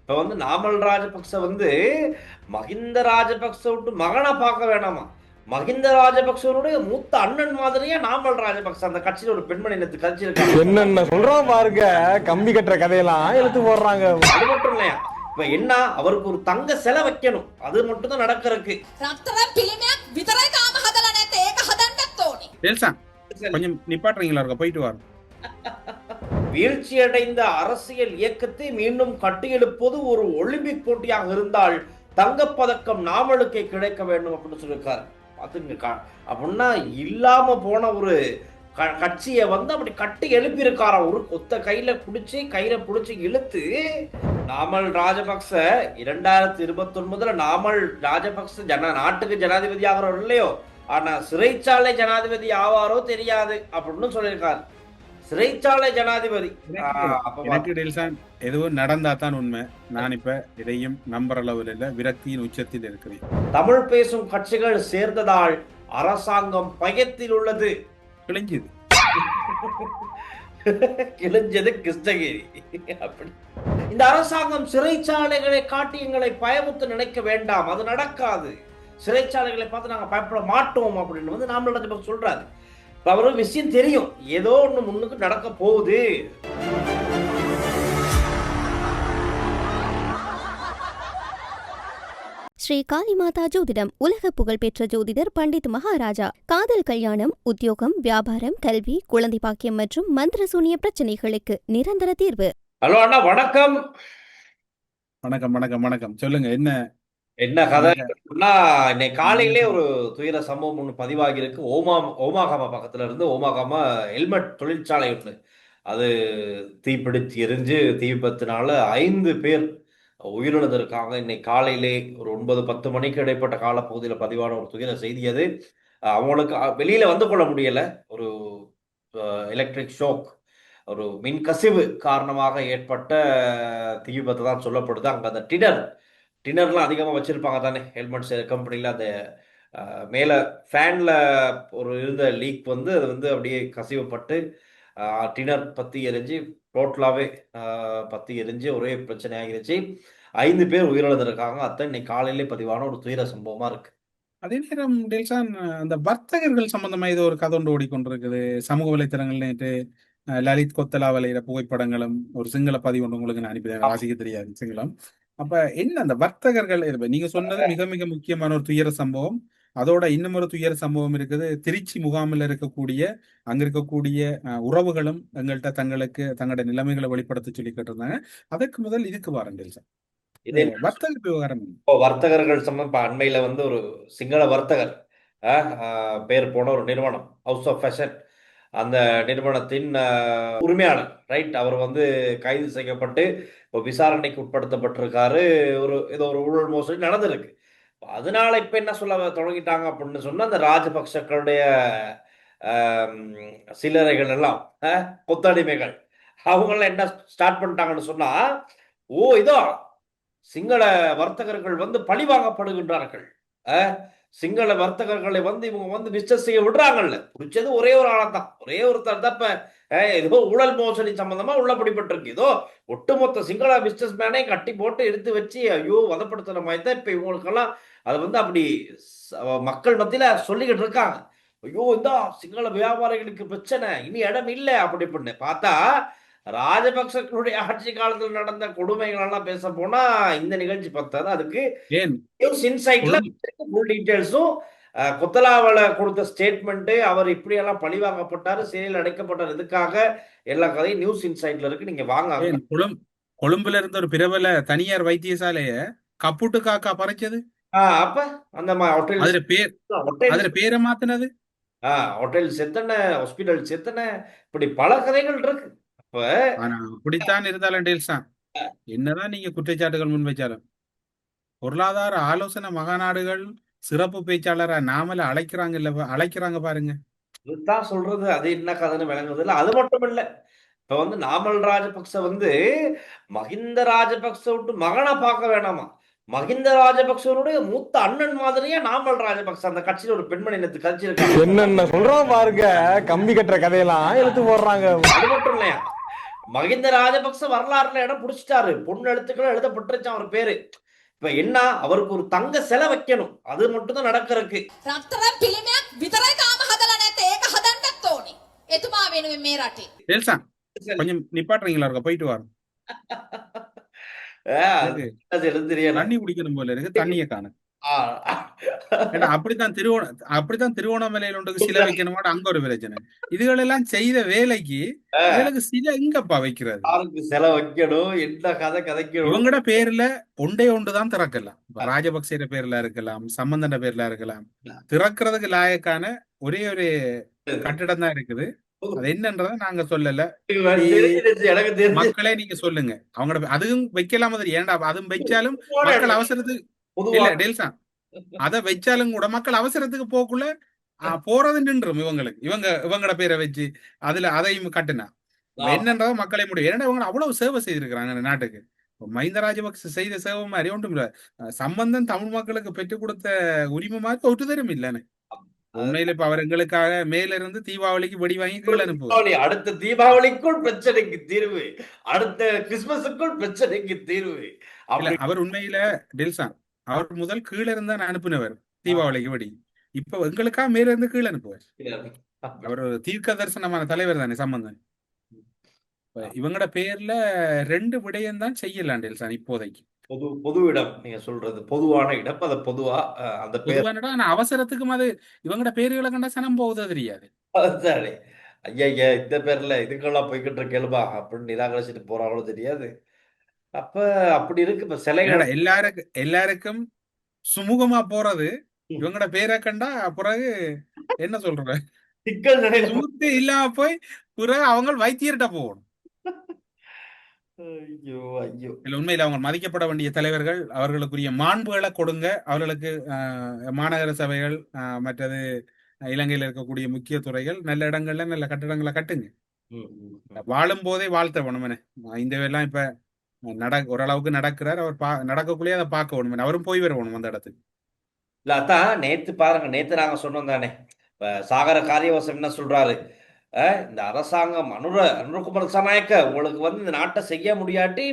இப்ப வந்து நாமல் ராஜபக்ச வந்து மஹிந்த ராஜபக்ச விட்டு மகனை பார்க்க வேணாமா, மஹிந்த ராஜபக்சவனுடைய மூத்த அண்ணன் மாதிரியே நாமல் ராஜபக்ச அந்த கட்சியில ஒரு பெண்மணி நேத்து கட்சி இருக்காங்க. என்னென்ன சொல்றோம் பாருங்க, கம்பி கட்டுற கதையெல்லாம் எடுத்து போடுறாங்க. அது மட்டும் இல்லையா, இப்ப என்ன அவருக்கு ஒரு தங்க சிலை வைக்கணும், அது மட்டும் தான் நடக்கிறதுக்கு. கொஞ்சம் நிப்பாட்டுறீங்களா இருக்க, போயிட்டு வரோம். வீழ்ச்சியடைந்த அரசியல் இயக்கத்தை மீண்டும் கட்டியெழுப்பது ஒரு ஒலிம்பிக் போட்டியாக இருந்தால் தங்கப்பதக்கம் நாமளுக்கே கிடைக்க வேண்டும் அப்படின்னு சொல்லியிருக்காரு. பாத்துங்க, அப்படின்னா இல்லாம போன ஒரு கட்சியை வந்து அப்படி கட்டி எழுப்பியிருக்காரா, ஒரு கொத்த கையில பிடிச்சி இழுத்து. நாமல் ராஜபக்ச 2029 நாமல் ராஜபக்ச நாட்டுக்கு ஜனாதிபதி ஆகிறோம் இல்லையோ, ஆனா சிறைச்சாலை ஜனாதிபதி ஆவாரோ தெரியாது அப்படின்னு சொல்லியிருக்காரு. சிறைச்சாலை ஜனாதிபதி எதுவும் நடந்தா தான் உண்மை. நான் இப்ப இதையும் நம்பர் அளவில் இல்ல, விரக்தியின் உச்சத்தில் இருக்கிறேன். தமிழ் பேசும் கட்சிகள் சேர்ந்ததால் அரசாங்கம் பயத்தில் உள்ளது. கிழிஞ்சது கிழிஞ்சது கிருஷ்ணகிரி. அப்படி இந்த அரசாங்கம் சிறைச்சாலைகளை காட்டி எங்களை பயமுத்து நினைக்க வேண்டாம், அது நடக்காது. சிறைச்சாலைகளை பார்த்து நாங்க பயப்பட மாட்டோம் அப்படின்னு வந்து நாம சொல்றாரு. அவருக்கு விஷயம் தெரியும், ஏதோ ஒண்ணு முன்னுக்கு நடக்க போகுது. ஸ்ரீ காளிமாதா ஜோதிடம் உலக புகழ்பெற்ற ஜோதிடர் பண்டித் மகாராஜா. காதல், கல்யாணம், உத்தியோகம், வியாபாரம், கல்வி, குழந்தை பாக்கியம் மற்றும் மந்திர சூனிய பிரச்சனைகளுக்கு நிரந்தர தீர்வு. ஹலோ அண்ணா, வணக்கம். வணக்கம் வணக்கம் வணக்கம். சொல்லுங்க, என்ன கதை? இன்னைக்கு காலையிலே ஒரு துயர சம்பவம் ஒன்று பதிவாகி இருக்கு. ஓமாகாமா பக்கத்துல இருந்து ஓமாகாமா ஹெல்மெட் தொழிற்சாலை ஒன்று, அது தீப்பிடிச்சு எரிஞ்சு தீ விபத்தினால 5 பேர் உயிரிழந்திருக்காங்க. இன்னைக்கு காலையிலே ஒரு 9-10 மணிக்கு இடைப்பட்ட காலப்பகுதியில் பதிவான ஒரு துயர செய்தி அது. அவங்களுக்கு வெளியில வந்து கொள்ள முடியல. ஒரு எலக்ட்ரிக் ஷோக், ஒரு மின் கசிவு காரணமாக ஏற்பட்ட தீ விபத்து தான் சொல்லப்படுது. அங்க அந்த டின்னர்லாம் அதிகமாக வச்சிருப்பாங்க தானே ஹெல்மெட்ஸ் கம்பெனியில். அந்த மேலே ஃபேனில் ஒரு இருந்த லீக் வந்து அது வந்து அப்படியே கசிவுப்பட்டு டின்னர் பற்றி எரிஞ்சு டோட்டலாகவே பற்றி எரிஞ்சு ஒரே பிரச்சனை ஆகிருச்சு. 5 பேர் உயிரிழந்திருக்காங்க. அதான் இன்னைக்கு காலையிலே பதிவான ஒரு துயர சம்பவமா இருக்கு. அதே நேரம் டெல்சான், அந்த வர்த்தகர்கள் சம்பந்தமா இது ஒரு கதை ஒன்று ஓடிக்கொண்டிருக்குது சமூக வலைத்தளங்கள். நேற்று லலித் கொத்தலாவலையில புகைப்படங்களும் ஒரு சிங்கள பதிவு ஒன்று உங்களுக்கு நான் அனுப்பினேன், வாசிக்க தெரியாது சிங்களம். அப்ப என்ன அந்த வர்த்தகர்கள், நீங்க சொன்னது மிக மிக முக்கியமான ஒரு துயர சம்பவம். அதோட இன்னும் ஒரு துயர சம்பவம் இருக்குது. திருச்சி முகாமில் அங்க இருக்கக்கூடிய உறவுகளும் எங்கள்கிட்ட தங்களோட நிலைமைகளை வெளிப்படுத்த சொல்லி கேட்டிருந்தாங்க. அதற்கு முதல் இதுக்கு வாரண்டில் சார், வர்த்தக விவகாரம். வர்த்தகர்கள் சம்பந்தம் அண்மையில வந்து ஒரு சிங்கள வர்த்தகர் பேர் போன ஒரு நிறுவனம், ஹவுஸ் ஆஃப் ஃபேஷன், அந்த நிறுவனத்தின் உரிமையாளர் ரைட், அவர் வந்து கைது செய்யப்பட்டு இப்போ விசாரணைக்கு உட்படுத்தப்பட்டிருக்காரு. ஏதோ ஒரு ஊழல் மோசடி நடந்திருக்கு. அதனால இப்ப என்ன சொல்ல தொடங்கிட்டாங்க அப்படின்னு சொன்னா, அந்த ராஜபக்சக்களுடைய சில்லறைகள் எல்லாம் கொத்தடிமைகள் அவங்களாம் என்ன ஸ்டார்ட் பண்ணிட்டாங்கன்னு சொன்னா, இதோ சிங்கள வர்த்தகர்கள் வந்து பழி வாங்கப்படுகின்றார்கள், சிங்கள வர்த்தகர்களை வந்து இவங்க வந்து பிசினஸ் செய்ய விடுறாங்கல்ல. பிடிச்சது ஒரே ஒரு ஆளத்தான், ஒரே ஒருத்தர் தான். இப்ப ஏதோ ஊழல் மோசடி சம்பந்தமா உள்ள பிடிபட்டிருக்கு. ஏதோ ஒட்டுமொத்த சிங்கள பிசினஸ் மேனே கட்டி போட்டு எடுத்து வச்சு ஐயோ வதப்படுத்துற மாதிரி தான் இப்ப இவங்களுக்கெல்லாம் அது வந்து அப்படி மக்கள் மத்தியில சொல்லிக்கிட்டு இருக்காங்க. ஐயோ இந்த சிங்கள வியாபாரிகளுக்கு பிரச்சனை, இனி இடம் இல்லை அப்படி பண்ணு பார்த்தா ராஜபக்சர்களுடைய ஆட்சி காலத்தில் நடந்த கொடுமைகள் எல்லாம் பேச போனா இந்த நிகழ்ச்சி பத்தாது. அதுக்கு நியூஸ் இன்சைட்ல ஃபுல் டீடைல்ஸும், கொத்தலாவல கொடுத்த ஸ்டேட்மெண்ட், அவர் இப்படி எல்லாம் பழிவாங்கப்பட்டாரு, சிறையில் அடைக்கப்பட்டார், இதுக்காக எல்லா கதையும் நியூஸ் இன்சைட்ல இருக்கு. நீங்க வாங்க. கொழும்புல இருந்த ஒரு பிரபல தனியார் வைத்தியசாலைய கப்புட்டு காக்கா பறிச்சது. அப்ப அந்த ஹோட்டல் பேரை மாத்தினது, ஹோட்டல் செத்தன, ஹாஸ்பிட்டல் செத்தன, இப்படி பல கதைகள் இருக்கு. அப்படித்தான் இருந்தாலும் டேல்ஸான், என்னதான் நீங்க குற்றச்சாட்டுகள் முன் வச்சாலும் பொருளாதார ஆலோசனை மகாநாடுகள் சிறப்பு பேச்சாளரா நாமல அழைக்கிறாங்க பாருங்க. இதுதான் சொல்றது. அது என்ன கதைன்னு விளங்குது இல்ல. அது மட்டும் இல்ல, இப்ப வந்து நாமல் ராஜபக்ச வந்து மஹிந்த ராஜபக்ச விட்டு மகனை பார்க்க வேணாமா, மஹிந்த ராஜபக்சவனுடைய மூத்த அண்ணன் மாதிரியே நாமல் ராஜபக்ச அந்த கட்சியில ஒரு பெண்மணி நேத்து கட்சி இருக்காங்க. என்னென்ன சொல்றோம் பாருங்க, கம்பி கட்டுற கதையெல்லாம் எடுத்து போடுறாங்க. அது மட்டும் இல்லையா, மகிந்த ராஜபக்ச வரலாறுல இடம் பிடிச்சிட்டாரு. பொண்ணு எழுத்துக்கள் எழுதப்பட்டுருச்சு அவர் பேரு. இப்ப என்ன, அவருக்கு ஒரு தங்க சிலை வைக்கணும். அது மட்டும் தான் நடக்கிறதுக்கு. රත්තරන් පිළිමයක් විතරයි තාම හදලා නැත්තේ. ඒක හදන්නත් ඕනේ. එතුමා වෙනුවෙන් මේ රටේ. டெல்சா கொஞ்சம் நிப்பாட்டுறீங்களா இருக்க, போயிட்டு வரோம். அது எழுந்து தெரியல. தண்ணி குடிக்கணும் போல இருக்கு, தண்ணியை காணும். ஆ. ஏன்னா அப்படித்தான் திருவோணமலையில ஒன்றுக்கு சிலை வைக்கணுமாட அங்க ஒரு பிரச்சனை. இதுகளெல்லாம் செய்த வேலைக்கு இதுகளுக்கு சிலை எங்கப்பா வைக்கிறது? யாருக்கு சிலை வைக்கணும், என்ன கதை கதைக்கணும்? இவங்கட பேர்ல ஒன்றுதான் திறக்கலாம். இப்ப ராஜபக்சேட பேர்ல இருக்கலாம், சம்பந்தன பேர்ல இருக்கலாம். திறக்கிறதுக்கு லாயக்கான ஒரே ஒரு கட்டிடம் தான் இருக்குது. அது என்னன்றத நாங்க சொல்லல. தெரிஞ்சிருச்சு, எனக்கு தெரிஞ்சு. மக்களே நீங்க சொல்லுங்க. அவங்களோட அதுவும் வைக்கலாம். ஏன்டா அதுவும் வச்சாலும் மக்கள் அவசரத்துக்கு இல்ல பொதுவா டெல்சா, அத வச்சாலும் கூட மக்கள் அவசரத்துக்கு போக்குள்ள போறது நின்றும். இவங்களோட பேரை வச்சு அதுல அதையும் கட்டுனா என்னன்றத மக்களே முடியும். ஏன்னா இவங்க அவ்வளவு சேவை செய்திருக்கிறாங்க இந்த நாட்டுக்கு. மஹிந்த ராஜபக்ச செய்த சேவை மாதிரி ஒன்றும் இல்ல. சம்பந்தம் தமிழ் மக்களுக்கு பெற்றுக் கொடுத்த உரிமை மாதிரி ஒட்டு தரும் இல்லன்னு. உண்மையில இப்ப அவர் எங்களுக்காக மேல இருந்து தீபாவளிக்கு வெடி வாங்கி கீழே அனுப்புவார். அடுத்த தீபாவளிக்குள் பிரச்சனைக்கு தீர்வு, அடுத்த கிறிஸ்துமஸுக்குள் பிரச்சனைக்கு தீர்வு. அவர் உண்மையில டெல்சா அவர் முதல் கீழே இருந்தா அனுப்பினவர் தீபாவளிக்கு வெடி. இப்ப எங்களுக்காக மேல இருந்து கீழே அனுப்புவார். அவர் ஒரு தீர்க்க தரிசனமான தலைவர் தானே சம்பந்தன். இவங்களோட பேர்ல 2 விடயம் தான் செய்யலாம் டெல்சா இப்போதைக்கு. பொது இடம் நீங்க சொல்றது பொதுவான இடம். அது பொதுவா அந்த பொதுவானடா. ஆனா அவசரத்துக்கும் அது இவங்களோட பேர்களை கண்டா சனம் போகுது தெரியாது. அதுதானே. ஐயா இந்த பேர்ல இதுக்கெல்லாம் போய்கிட்டு இருக்கேளுமா அப்படின்னு நிராகரிச்சுட்டு போறாங்களோ தெரியாது. அப்ப அப்படி இருக்கு இப்ப சிலைகள். எல்லாருக்கும் சுமூகமா போறது இவங்களோட பேரை கண்டா பிறகு என்ன சொல்ற சிக்கல் சுமூகத்தை இல்லாம போய் பிறகு அவங்க வைத்தியர்கிட்ட போகணும். ஐயோ ஐயோ. இல்ல உண்மையில அவங்க மதிக்கப்பட வேண்டிய தலைவர்கள், அவர்களுக்குரிய மாண்புகளை கொடுங்க. அவர்களுக்கு மாநகர சபைகள், மற்றது இலங்கையில இருக்கக்கூடிய முக்கிய துறைகள், நல்ல இடங்கள்ல நல்ல கட்டிடங்களை கட்டுங்க. வாழும் போதே வாழ்த்த வேணுமே. இந்த எல்லாம் இப்ப ஓரளவுக்கு நடக்கிறார். அவர் நடக்கக்குள்ளேயே அதை பார்க்க வேணும். அவரும் போய் வர வேணும் அந்த இடத்துக்கு. இல்ல அதான் நேத்து பாருங்க, நேத்து நாங்க சொன்னோம் தானே. இப்ப சாகர காரியவசம் என்ன சொல்றாரு, இந்த அரசாங்கம் அனுரகுமார திசாநாயக்க உங்களுக்கு இந்த நாட்டை செய்ய முடியாட்டி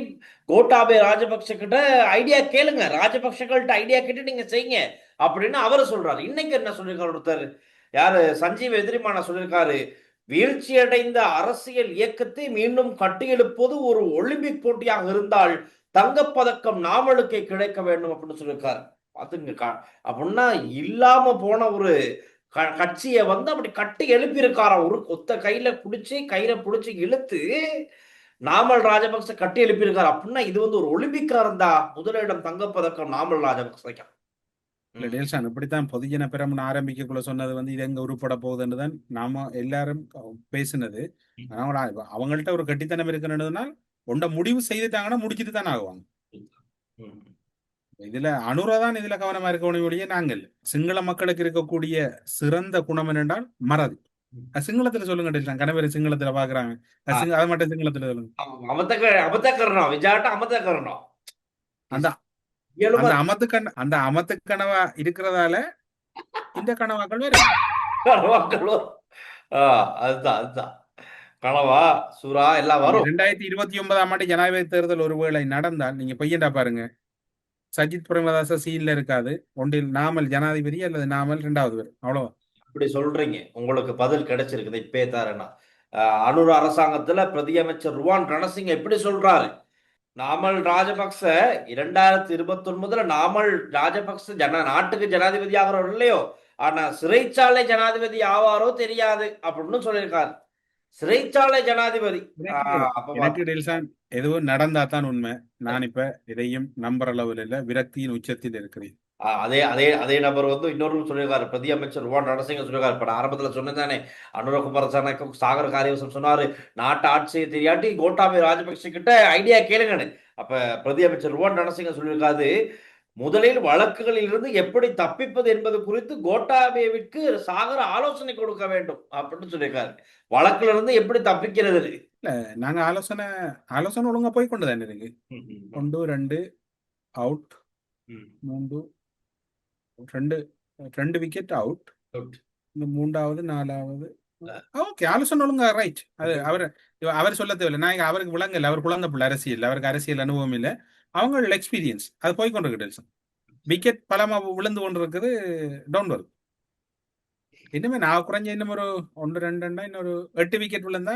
கோட்டாபய ராஜபக்ச கிட்ட ஐடியா கேளுங்க, ராஜபக்சர்கள்ட்ட ஐடியா கேட்டு நீங்க செய்யுங்க அப்படின்னு அவரு சொல்றாரு. இன்னைக்கு என்ன சொல்லியிருக்காரு ஒருத்தர், யாரு, சஞ்சீவ் எதிரிமான சொல்லியிருக்காரு, வீழ்ச்சியடைந்த அரசியல் இயக்கத்தை மீண்டும் கட்டியெழுப்பது ஒரு ஒலிம்பிக் போட்டியாக இருந்தால் தங்கப்பதக்கம் நாமளுக்கே கிடைக்க வேண்டும் அப்படின்னு சொல்லியிருக்காரு. பாத்துங்க, அப்படின்னா இல்லாம போன ஒரு கட்சியை அப்படி கட்டி எழுப்பியிருக்காராம். ஒரு கொத்த கயிறை பிடிச்சி இழுத்து நாமல் ராஜபக்ச கட்டி எழுப்பியிருக்காரு. அப்படின்னா இது ஒரு ஒலிம்பிக்கா இருந்தா முதலிடம் தங்கப்பதக்கம் நாமல் ராஜபக்ச. இல்ல டேல்சான், இப்படித்தான் பொதுஜன பெரமுன ஆரம்பிக்கக்குள்ள சொன்னது இது எங்க உருப்பட போகுதுன்னுதான் நாம எல்லாரும் பேசினது. அவங்கள்ட்ட ஒரு கட்டித்தனம் இருக்குன்றதுனால் ஒன்றை முடிவு செய்துட்டாங்கன்னா முடிச்சுட்டு தானே ஆகுவாங்க. இதுல அனுராதான் இதுல கவனமா இருக்கணும் ஒழிய நாங்கள். சிங்கள மக்களுக்கு இருக்கக்கூடிய சிறந்த குணம் என்னென்றால் மறதி. சிங்களத்துல சொல்லுங்க டெல்சான், கணவர் சிங்களத்துல பாக்குறாங்க, அதை மட்டும் சிங்களத்துல சொல்லுங்க. அந்த அமத்து கனவா இருக்கிறதால இந்த கனவாக்கள் வேற அதுதான் கனவா சூரா எல்லாம் வரும். 2029 ஜனாதிபதி தேர்தல் ஒருவேளை நடந்தால் நீங்க பையன்டா பாருங்க, சஜித் பிரேமதாச சீன்ல இருக்காது. ஒன்றில் நாமல் ஜனாதிபதி அல்லது நாமல் 2வது பேர், அவ்வளவுதான். இப்படி சொல்றீங்க, உங்களுக்கு பதில் கிடைச்சிருக்குது இப்பே தாரேன்னா. அனுர அரசாங்கத்துல பிரதி அமைச்சர் ருவான் ரணசிங்க எப்படி சொல்றாரு, நாமல் ராஜபக்ச 2029 நாமல் ராஜபக்ச நாட்டுக்கு ஜனாதிபதி ஆகிறோம் இல்லையோ, ஆனா சிறைச்சாலை ஜனாதிபதி ஆவாரோ தெரியாது அப்படின்னு சொல்லியிருக்காரு. சிறைச்சாலை ஜனாதிபதி. எனக்கு டெல்சான் எதுவும் நடந்தா தான் உண்மை. நான் இப்ப இதையும் நம்புற அளவில் இல்ல, விரக்தியின் உச்சத்தில் இருக்கிறேன். அதே நபர் இன்னொரு சொல்லியிருக்காரு, பிரதி அமைச்சர் ருவான் ரணசிங்க சொல்லியிருக்காரு. இப்ப நான் ஆரம்பத்துல சொன்னதானே, அனுரகுமார திசாநாயக்க சாகர காரியவசம் சொன்னாரு, நாட்டை ஆட்சி செய்ய தெரியாட்டி கோட்டாபய ராஜபக்ச கிட்ட ஐடியா கேளுங்கன்னு. அப்ப பிரதி அமைச்சர் ருவான் ரணசிங்க சொல்லியிருக்காரு, முதலில் வழக்குகளில் இருந்து எப்படி தப்பிப்பது என்பது குறித்து கோட்டாபயவிற்கு சாகர ஆலோசனை கொடுக்க வேண்டும் அப்படின்னு சொல்லியிருக்காரு. வழக்குல இருந்து எப்படி தப்பிக்கிறது இல்ல, நாங்க ஆலோசனை ஒழுங்கா போய் கொண்டுதான் இருக்கு. 1 2 அவுட், 3 2 விக்கெட் அவுட், இந்த 3வது 4வது ஓகே, ஆலோசனை ஒழுங்கா ரைட். அது அவர் சொல்ல தேவையில்லை. நான் அவருக்கு விளங்கல, அவர் குழந்தை பிள்ளை அரசியல், அவருக்கு அரசியல் அனுபவம் இல்லை, அவங்க எக்ஸ்பீரியன்ஸ் அது போய் கொண்டிருக்கு. விக்கெட் பலமா விழுந்து கொண்டு இருக்குது, டவுன் வருது. இன்னுமே நான் குறைஞ்ச இன்னும் ஒரு 1-2 இன்னொரு 8 விக்கெட் விழுந்தா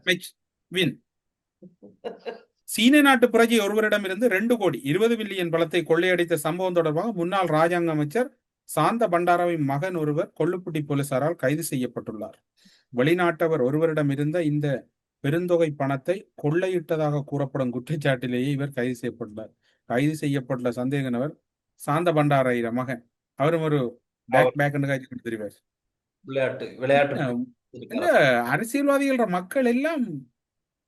மேட்ச் வின். சீன நாட்டு பிரஜை ஒருவரிடமிருந்து 2 கோடி 20 மில்லியன் பணத்தை கொள்ளையடித்த சம்பவம் தொடர்பாக முன்னாள் ராஜாங்க அமைச்சர் சாந்த பண்டாராவின் மகன் ஒருவர் கொல்லுப்பட்டி போலீசாரால் கைது செய்யப்பட்டுள்ளார். வெளிநாட்டவர் ஒருவரிடம் இருந்த இந்த பெருந்தொகை பணத்தை கொள்ளையிட்டதாக கூறப்படும் குற்றச்சாட்டிலேயே இவர் கைது செய்யப்பட்டார். கைது செய்யப்பட்ட சந்தேக நபர் சாந்த பண்டாரையிற மகன். அவரும் ஒரு தெரிவார். அரசியல்வாதிகள மக்கள் எல்லாம்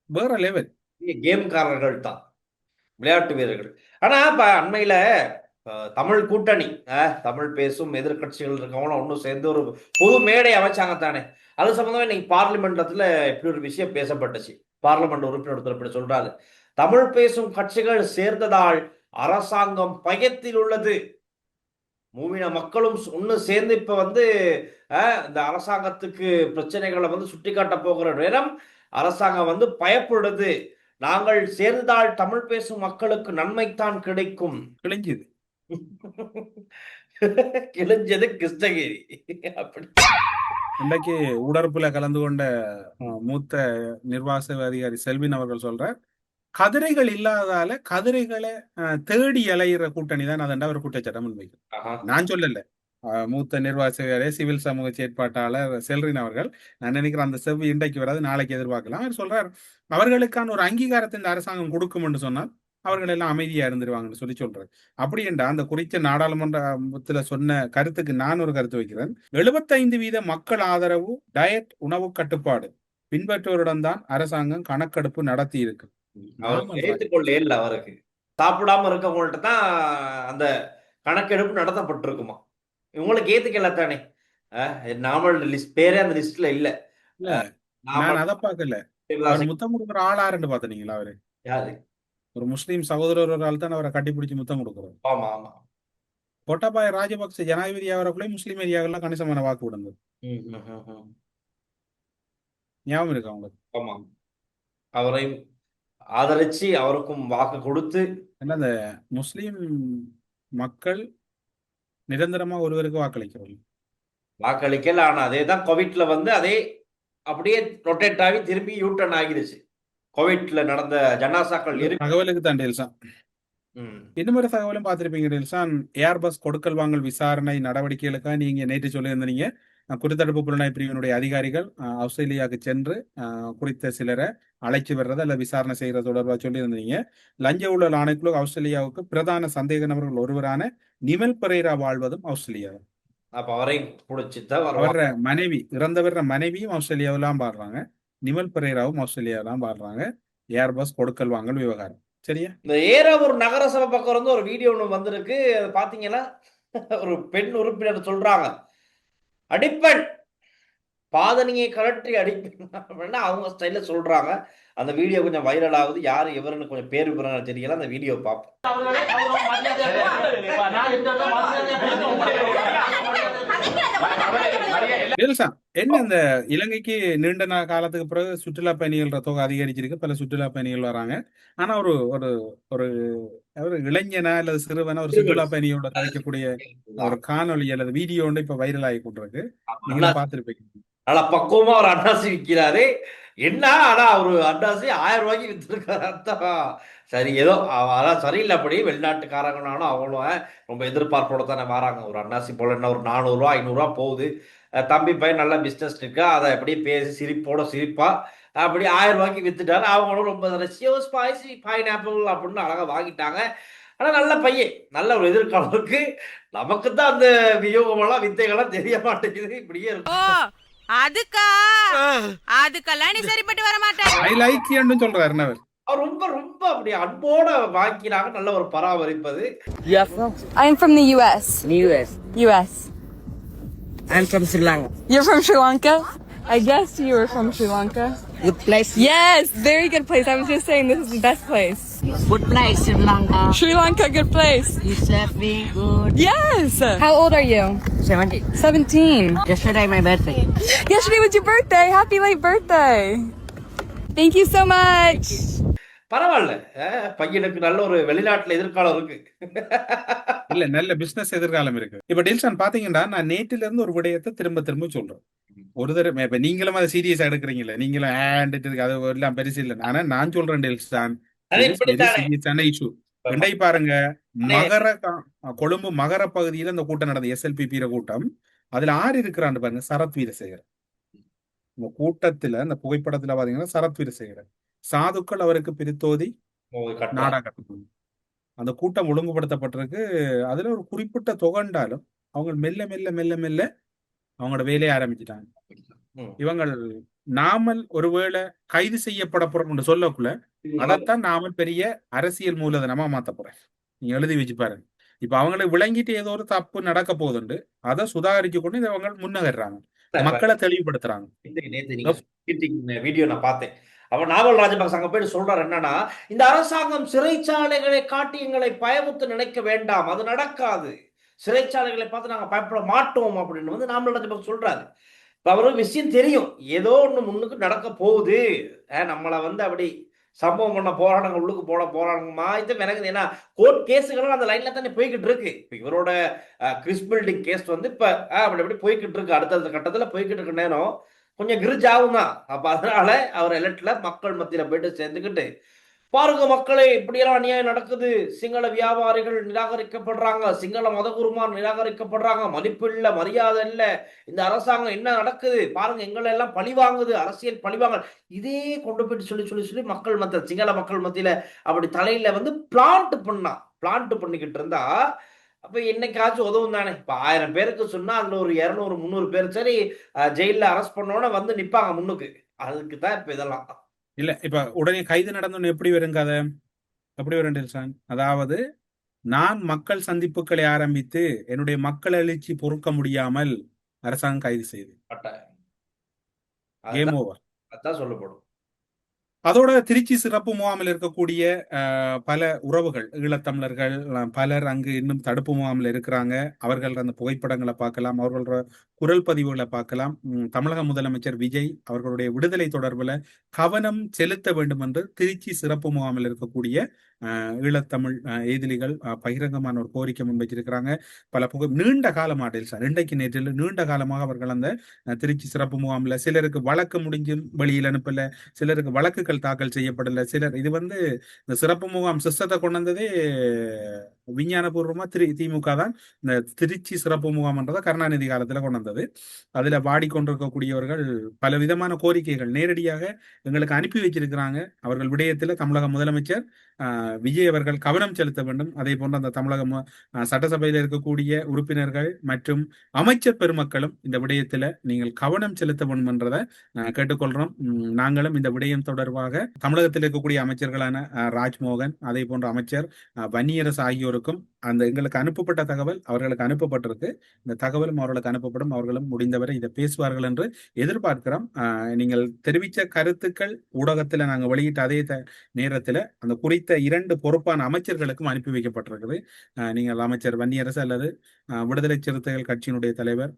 வேற லெவல் கேம்காரர்கள் தான், விளையாட்டு வீரர்கள். ஆனா இப்ப அண்மையில தமிழ் கூட்டணி, தமிழ் பேசும் எதிர்கட்சிகள் இருக்கவங்களும் ஒன்னும் சேர்ந்து ஒரு பொது மேடை அமைச்சாங்க தானே. அது சம்பந்தமா இன்னைக்கு பார்லிமெண்ட்ல இப்படி ஒரு விஷயம் பேசப்பட்டுச்சு. பார்லிமெண்ட் உறுப்பினர் இப்படி சொல்றாரு, தமிழ் பேசும் கட்சிகள் சேர்ந்ததால் அரசாங்கம் பயத்தில் உள்ளது. மூவின மக்களும் ஒன்னு சேர்ந்து இப்ப இந்த அரசாங்கத்துக்கு பிரச்சனைகளை சுட்டி காட்ட போகிற நேரம் அரசாங்கம் பயப்படுது. நாங்கள் சேர்ந்தால் தமிழ் பேசும் மக்களுக்கு நன்மைத்தான் கிடைக்கும். கிழிஞ்சது கிழிஞ்சது கிருஷ்ணகிரி. அப்படி இன்றைக்கு ஊடறுப்புல கலந்து கொண்ட மூத்த நிர்வாக அதிகாரி செல்வின் அவர்கள் சொல்றார், கதிரைகள் இல்லாதால கதிரைகளை தேடி அலையிற கூட்டணி தான் அதண்டா ஒரு குற்றச்சாட்டம் முன்வைக்கும். நான் சொல்லல, மூத்த நிர்வாக சிவில் சமூக செயற்பாட்டாளர் செல்ரின் அவர்கள். நான் நினைக்கிறேன் அந்த செவ்வி இன்றைக்கு வராது, நாளைக்கு எதிர்பார்க்கலாம். அவர் சொல்றார், அவர்களுக்கான ஒரு அங்கீகாரத்தை இந்த அரசாங்கம் கொடுக்கும் என்று சொன்னால் அவர்கள் எல்லாம் அமைதியா இருந்துருவாங்கன்னு சொல்றாரு. அப்படி என்றா அந்த குறித்த நாடாளுமன்றத்துல சொன்ன கருத்துக்கு நான் ஒரு கருத்து வைக்கிறேன். 75% மக்கள் ஆதரவு டயட் உணவு கட்டுப்பாடு பின்பற்றுவருடன் தான் அரசாங்கம் கணக்கெடுப்பு நடத்தி இருக்கு. அவருக்கு சாப்பிடாம இருக்கவங்கள்ட்ட தான் அந்த கணக்கெடுப்பு நடத்தப்பட்டிருக்குமா. இவங்களுக்கு ஏத்துக்கல தானே, நார்மல் லிஸ்ட் பேரே அந்த லிஸ்ட்ல இல்ல. நான் அதை பார்க்கல, முத்தம் கொடுக்குற ஆளாருன்னு பாத்தீங்களா? அவரு யாரு? ஒரு முஸ்லீம் சகோதரர் ஒரு ஆள் தான் அவரை கட்டிப்பிடிச்சு முத்தம் கொடுக்குறாரு. ஆமா ஆமா. கோட்டாபாய ராஜபக்ச ஜனாதிபதி ஆகிறக்குள்ளே முஸ்லீம் ஏரியாக்கெல்லாம் கணிசமான வாக்கு விடுங்க. ஞாபகம் இருக்கு அவங்களுக்கு? ஆமா, அவரையும் ஆதரிச்சு அவருக்கும் வாக்கு கொடுத்து. அந்த முஸ்லீம் மக்கள் நிரந்தரமா ஒருவருக்கு வாக்களிக்கல. ஆனா அதேதான் கோவிட்ல அதே அப்படியே ரொட்டேட் ஆகி திரும்பி யூட்டர்ன் ஆகிருச்சு. கோவிட்ல நடந்த ஜனாசாக்கள் தகவலுக்கு தான் டெல்சான். இன்னும் ஒரு தகவலும் பார்த்திருப்பீங்க டெல்சான், ஏர்பஸ் கொடுக்கல் வாங்கல் விசாரணை நடவடிக்கைகளுக்காக நீங்க நேற்று சொல்லியிருந்தீங்க, குற்றத்தடுப்பு புலனாய்வு பிரிவினுடைய அதிகாரிகள் ஆஸ்திரேலியாவுக்கு சென்று குறித்த சிலரை அழைச்சி வர்றது அல்ல விசாரணை செய்யறது தொடர்பாக சொல்லியிருந்தீங்க. லஞ்ச ஊழல் ஆணைக்குழு ஆஸ்திரேலியாவுக்கு பிரதான சந்தேக நபர்கள் ஒருவரான நிமல் பெரேரா வாழ்வதும் ஆஸ்திரேலியா. அப்ப அவரை வர்ற மனைவி, இறந்தவர்ற மனைவியும் ஆஸ்திரேலியாவெல்லாம் பாடுறாங்க, நிமல் பெரேராவும் ஆஸ்திரேலியாவெல்லாம் பாடுறாங்க. ஏர்பஸ் கொடுக்கல் வாங்கல் விவகாரம். சரியா? இந்த ஏறாவூர் நகரசபை பக்கம் ஒரு வீடியோ ஒன்று வந்திருக்கு. அது பாத்தீங்கன்னா ஒரு பெண் உறுப்பினர் சொல்றாங்க, அடிப்பெண் பாதனியை கலற்றி அடிப்பேன் அவங்க ஸ்டைல சொல்றாங்க. அந்த வீடியோ கொஞ்சம் வைரல் ஆகுது. யாரு இவருன்னு கொஞ்சம் பேர் விவரம் தெரியல. அந்த வீடியோ பார்ப்போம். என்ன இந்த இலங்கைக்கு நீண்ட காலத்துக்கு பிறகு சுற்றுலா பயணிகள் தொகை அதிகரிச்சிருக்கு, பல சுற்றுலா பயணிகள் வராங்க. ஆனா ஒரு ஒரு ஒரு இளைஞனா அல்லது சிறுவனா ஒரு சுற்றுலா பயணியோட கிடைக்கக்கூடிய ஒரு காணொலி அல்லது வீடியோ ஒன்று இப்ப வைரல் ஆகி கொண்டிருக்கு. நீங்க பாத்துருப்பீங்க. நல்லா பக்குவமா ஒரு அன்னாசி விற்கிறாரு. என்ன ஆனா ஒரு அன்னாசி 1000 ரூபாய்க்கு வித்துருக்காரு. அர்த்தம் சரி, ஏதோ அதான் சரியில்லை. அப்படி வெளிநாட்டுக்காரங்கனாலும் அவங்களும் ரொம்ப எதிர்பார்ப்போட தானே வராங்க. ஒரு அன்னாசி போல என்ன ஒரு 400 ரூபா 500 ரூபா போகுது. தம்பி பையன் நல்ல பிஸ்னஸ் இருக்கா, அதை அப்படியே பேசி சிரிப்பா அப்படி 1000 ரூபாய்க்கு வித்துட்டாரு. அவங்களும் ரொம்ப ஸ்பைசி பைனாப்பிள் அப்படின்னு அழகா வாங்கிட்டாங்க. ஆனா நல்ல பையன், நல்ல ஒரு எதிர்காலம் இருக்கு. நமக்கு தான் அந்த வியோகமெல்லாம் வித்தைகள்லாம் தெரிய மாட்டேங்குது. இப்படியே இருக்கு. அதுக்கெல்லாம் நீ சரிப்பட்டு வர மாட்டேன். ஐ லைக் யூ ன்னு சொல்றாரு அவர். ரொம்ப ரொம்ப அப்படி அன்போட வாங்கினாங்க. நல்ல ஒரு பராமரிப்பது. I am from the US. US. I'm from Sri Lanka. You're from Sri Lanka? I guess you were from Sri Lanka. Good place. Yes, very good place. I was just saying this is the best place. Good place, Sri Lanka. Sri Lanka, good place. You said be good. Yes. How old are you? 17. 17. Yesterday my birthday. Yesterday was your birthday. Happy late birthday. Thank you so much. பரவாயில்ல. பையனுக்கு நல்ல ஒரு வெளிநாட்டுல எதிர்காலம் இருக்கு. இல்ல நல்ல business எதிர்காலம் இருக்கு. இப்ப டெல்சான் பாத்தீங்கன்னா நான் நேற்றில இருந்து ஒரு விடயத்தை திரும்ப திரும்ப சொல்றேன். ஒரு தடவை இப்ப நீங்களும் அதை சீரியஸா எடுக்கிறீங்கல்ல, நீங்களும் அது எல்லாம் பெருசு இல்லை. ஆனா நான் சொல்றேன் டெல்சான், அது இப்படித்தானே. சீரியஸான இஷ்யூ. ரெண்டை பாருங்க, கொழும்பு மகர பகுதியில இந்த கூட்டம் நடந்தது, SLPP கூட்டம். அதுல ஆறு இருக்கிறான்னு பாருங்க, சரத் வீரசேகர். இந்த கூட்டத்துல இந்த புகைப்படத்துல பாத்தீங்கன்னா சரத் வீரசேகர். சாதுக்கள் அவருக்கு பிரித்தோதி நாடகம். அந்த கூட்டம் ஒழுங்குபடுத்தப்பட்டிருக்கு. அதுல ஒரு குறிப்பிட்ட தொகைண்டாலும் அவங்க மெல்ல மெல்ல மெல்ல மெல்ல அவங்களோட வேலையை ஆரம்பிச்சுட்டாங்க. இவங்கள் நாமல் ஒருவேளை கைது செய்யப்பட போறோம் சொல்லக்குள்ள அதைத்தான் நாமல் பெரிய அரசியல் மூலதனமா மாத்த போறேன். நீங்க எழுதி வச்சு பாருங்க. இப்ப அவங்களுக்கு விளங்கிட்டு ஏதோ ஒரு தப்பு நடக்க போகுதுண்டு அதை சுதாகரிச்சு கொண்டு இதை அவங்க முன்னகர்றாங்க, மக்களை தெளிவுபடுத்துறாங்க. வீடியோ நான் பார்த்தேன். அவன் நாவல் ராஜபக்ச அங்க போயிட்டு சொல்றாரு என்னன்னா, இந்த அரசாங்கம் சிறைச்சாலைகளை காட்டி எங்களை பயமுத்து நினைக்க வேண்டாம், அது நடக்காது, சிறைச்சாலைகளை பார்த்து நாங்க பயப்பட மாட்டோம் அப்படின்னு வந்து நாவல் ராஜபக்ச சொல்றாரு. இப்ப அவருக்கு விஷயம் தெரியும், ஏதோ ஒண்ணு முன்னுக்கு நடக்க போகுது, நம்மளை வந்து அப்படி சம்பவம் பண்ண போராட்டங்கள் உள்ளுக்கு போட போராட்டமா இது விளங்குது. ஏன்னா கோர்ட் கேஸுகளும் அந்த லைன்ல தானே போய்கிட்டு இருக்கு. இப்ப இவரோட கிறிஸ் பில்டிங் கேஸ் வந்து இப்ப அப்படி அப்படி போய்கிட்டு இருக்கு, அடுத்தடுத்த கட்டத்துல போய்கிட்டு இருக்க நேரம் கொஞ்சம் கிரிஜ் ஆகும் தான். அப்ப அதனால அவர் எலக்ட்ல மக்கள் மத்தியில போயிட்டு சேர்ந்துக்கிட்டு பாருங்க மக்களே இப்படியெல்லாம் அநியாயம் நடக்குது, சிங்கள வியாபாரிகள் நிராகரிக்கப்படுறாங்க, சிங்கள மதகுருமார் நிராகரிக்கப்படுறாங்க, மதிப்பு இல்ல, மரியாதை இல்ல, இந்த அரசாங்கம் என்ன நடக்குது பாருங்க, எங்களை எல்லாம் பழி வாங்குது, அரசியல் பழி வாங்க, இதே கொண்டு போயிட்டு சொல்லி சொல்லி சொல்லி மக்கள் மத்திய சிங்கள மக்கள் மத்தியில அப்படி தலையில வந்து பிளான்ட் பண்ணிக்கிட்டு இருந்தா அப்ப என்னைக்காச்சும் உதவும் தானே. இப்ப 1000 பேருக்கு சொன்னா அதுல ஒரு 200 300 பேர் சரி ஜெயில அரெஸ்ட் பண்ணோட வந்து நிப்பாங்க முன்னுக்கு. அதுக்கு தான் இப்ப இதெல்லாம் இல்ல. இப்ப உடனே கைது நடந்தோன்னு எப்படி வரும் கதை, எப்படி வரும் டெல்சான்? அதாவது நான் மக்கள் சந்திப்புகளை ஆரம்பித்து என்னுடைய மக்கள் எழுச்சி பொறுக்க முடியாமல் அரசாங்கம் கைது செய்து கேம் ஓவர், அதான் சொல்லப்படும். அதோட திருச்சி சிறப்பு முகாமில் இருக்கக்கூடிய பல உறவுகள் ஈழத்தமிழர்கள் பலர் அங்கு இன்னும் தடுப்பு முகாமில் இருக்கிறாங்க. அவர்கள் அந்த புகைப்படங்களை பார்க்கலாம், அவர்களோட குரல் பதிவுகளை பார்க்கலாம். தமிழக முதலமைச்சர் விஜய் அவர்களுடைய விடுதலை தொடர்பில் கவனம் செலுத்த வேண்டும் என்று திருச்சி சிறப்பு முகாமில் இருக்கக்கூடிய ஈழத்தமிழ் எதிரிகள் பகிரங்கமான ஒரு கோரிக்கை முன்வைச்சிருக்கிறாங்க. பல நீண்ட காலமாக இன்றைக்கு நேற்றில் நீண்ட காலமாக அவர்கள் அந்த திருச்சி சிறப்பு முகாமில் சிலருக்கு வழக்கு முடிஞ்சும் வெளியில் அனுப்பல, சிலருக்கு வழக்குகள் தாக்கல் செய்யப்படல, சிலர் இது வந்து இந்த சிறப்பு முகாம் சிஸ்டத்தை கொண்டு வந்ததே விஞ்ஞானபூர்வமா திமுக தான். இந்த திருச்சி சிறப்பு முகாம்ன்றதை கருணாநிதி காலத்துல கொண்டு வந்தது. அதுல வாடிக்கொண்டிருக்கக்கூடியவர்கள் பல விதமான கோரிக்கைகள் நேரடியாக எங்களுக்கு அனுப்பி வச்சிருக்கிறாங்க. அவர்கள் விடயத்துல தமிழக முதலமைச்சர் விஜய் அவர்கள் கவனம் செலுத்த வேண்டும். அதே போன்று அந்த தமிழக சட்டசபையில் இருக்கக்கூடிய உறுப்பினர்கள் மற்றும் அமைச்சர் பெருமக்களும் இந்த விடயத்துல நீங்கள் கவனம் செலுத்த வேண்டும் என்றதை கேட்டுக்கொள்றோம். நாங்களும் இந்த விடயம் தொடர்பாக தமிழகத்தில் இருக்கக்கூடிய அமைச்சர்களான ராஜ்மோகன் அதே போன்ற அமைச்சர் வன்னியரசு ஆகியோருக்கும் அந்த எங்களுக்கு அனுப்பப்பட்ட தகவல் அவர்களுக்கு அனுப்பப்பட்டிருக்கு. இந்த தகவலும் அவர்களுக்கு அனுப்பப்படும். அவர்களும் முடிந்தவரை இதை பேசுவார்கள் என்று எதிர்பார்க்கிறோம். நீங்கள் தெரிவித்த கருத்துக்கள் ஊடகத்துல நாங்கள் வெளியிட்ட அதே நேரத்துல அந்த குறித்த 2 பொறுப்பான அமைச்சர்களுக்கும் அனுப்பி வைக்கப்பட்டிருக்குது. நீங்கள் அமைச்சர் வன்னியரசு அல்லது விடுதலை சிறுத்தைகள் கட்சியினுடைய தலைவர்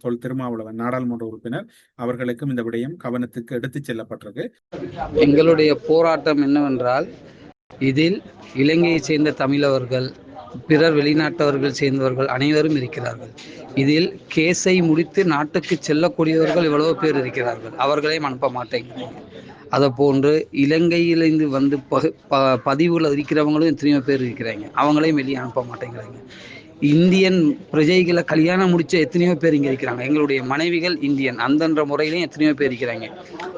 தொல் திருமாவளவன் நாடாளுமன்ற உறுப்பினர் அவர்களுக்கும் இந்த விடயம் கவனத்துக்கு எடுத்துச் செல்லப்பட்டிருக்கு. எங்களுடைய போராட்டம் என்னவென்றால், இதில் இலங்கையை சேர்ந்த தமிழவர்கள் பிறர் வெளிநாட்டவர்கள் சேர்ந்தவர்கள் அனைவரும் இருக்கிறார்கள். இதில் கேஸை முடித்து நாட்டுக்கு செல்லக்கூடியவர்கள் எவ்வளவு பேர் இருக்கிறார்கள், அவர்களையும் அனுப்ப மாட்டேங்கிறாங்க. அதை போன்று இலங்கையிலிருந்து வந்து பதிவுல இருக்கிறவங்களும் எத்தனையோ பேர் இருக்கிறாங்க, அவங்களையும் வெளியே அனுப்ப மாட்டேங்கிறாங்க. இந்தியன் பிரஜைகளை கல்யாணம் முடிச்ச எத்தனையோ பேர் இங்கே இருக்கிறாங்க. எங்களுடைய மனைவிகள் இந்தியன் அந்தன்ற முறையிலையும் எத்தனையோ பேர் இருக்கிறாங்க,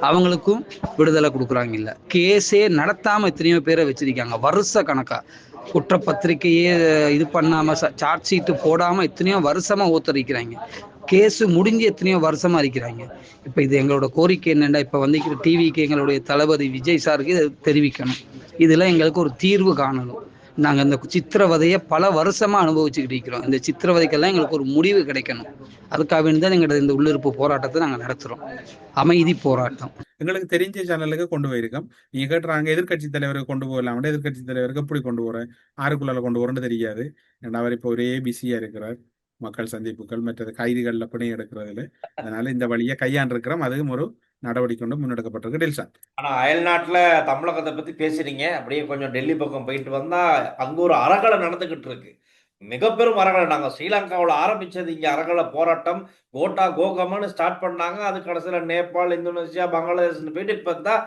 அவங்களுக்கும் விடுதலை கொடுக்குறாங்க. இல்லை கேஸே நடத்தாம எத்தனையோ பேரை வச்சிருக்காங்க. வருஷ கணக்கா குற்றப்பத்திரிக்கையே இது பண்ணாம சார்ஜ் ஷீட்டு போடாம எத்தனையோ வருஷமா ஓத்தரிக்கிறாங்க. கேஸு முடிஞ்சு எத்தனையோ வருஷமா இருக்கிறாங்க. இப்போ இது எங்களோட கோரிக்கை என்னென்னா, இப்போ வந்திருக்கிற டிவிக்கு எங்களுடைய தளபதி விஜய் சாருக்கு இதை தெரிவிக்கணும். இதில் எங்களுக்கு ஒரு தீர்வு காணணும். நாங்கள் இந்த சித்திரவதையை பல வருஷமா அனுபவிச்சுக்கிட்டு இருக்கிறோம். இந்த சித்திரவதைக்கெல்லாம் எங்களுக்கு ஒரு முடிவு கிடைக்கணும். அதுக்காக வேண்டி தான் எங்களோட இந்த உள்ளிருப்பு போராட்டத்தை நாங்கள் நடத்துகிறோம், அமைதி போராட்டம். எங்களுக்கு தெரிஞ்ச சேனலுக்கு கொண்டு போயிருக்கோம். நீங்க கேட்டுறாங்க எதிர்கட்சி தலைவருக்கு கொண்டு போகலாம், எதிர்கட்சி தலைவருக்கு எப்படி கொண்டு போறேன், ஆறுக்குள்ளால கொண்டு போறேன்னு தெரியாது. அவர் இப்போ ஒரே பிஸியா இருக்கிறார். மக்கள் சந்திப்புகள் மற்றது கைதிகள்ல பிணை எடுக்கிறதுல. அதனால இந்த வழியை கையாண்டிருக்கிறோம். அதுவும் ஒரு நடவடிக்கை கொண்டு முன்னெடுக்கப்பட்டிருக்கு. டெல்சான். ஆனா அயல்நாட்டுல தமிழகத்தை பத்தி பேசுறீங்க. அப்படியே கொஞ்சம் டெல்லி பக்கம் போயிட்டு வந்தா அங்க ஒரு அறகலை நடந்துகிட்டு இருக்கு. மிக பெரும் அறகலை. நாங்க ஸ்ரீலங்காவில் ஆரம்பிச்சது இங்க அறகலை போராட்டம். கோட்டா கோகம்னு ஸ்டார்ட் பண்ணாங்க. அது கடைசியில நேபாள், இந்தோனேசியா, பங்களாதேஷ்னு போயிட்டு இப்ப தான்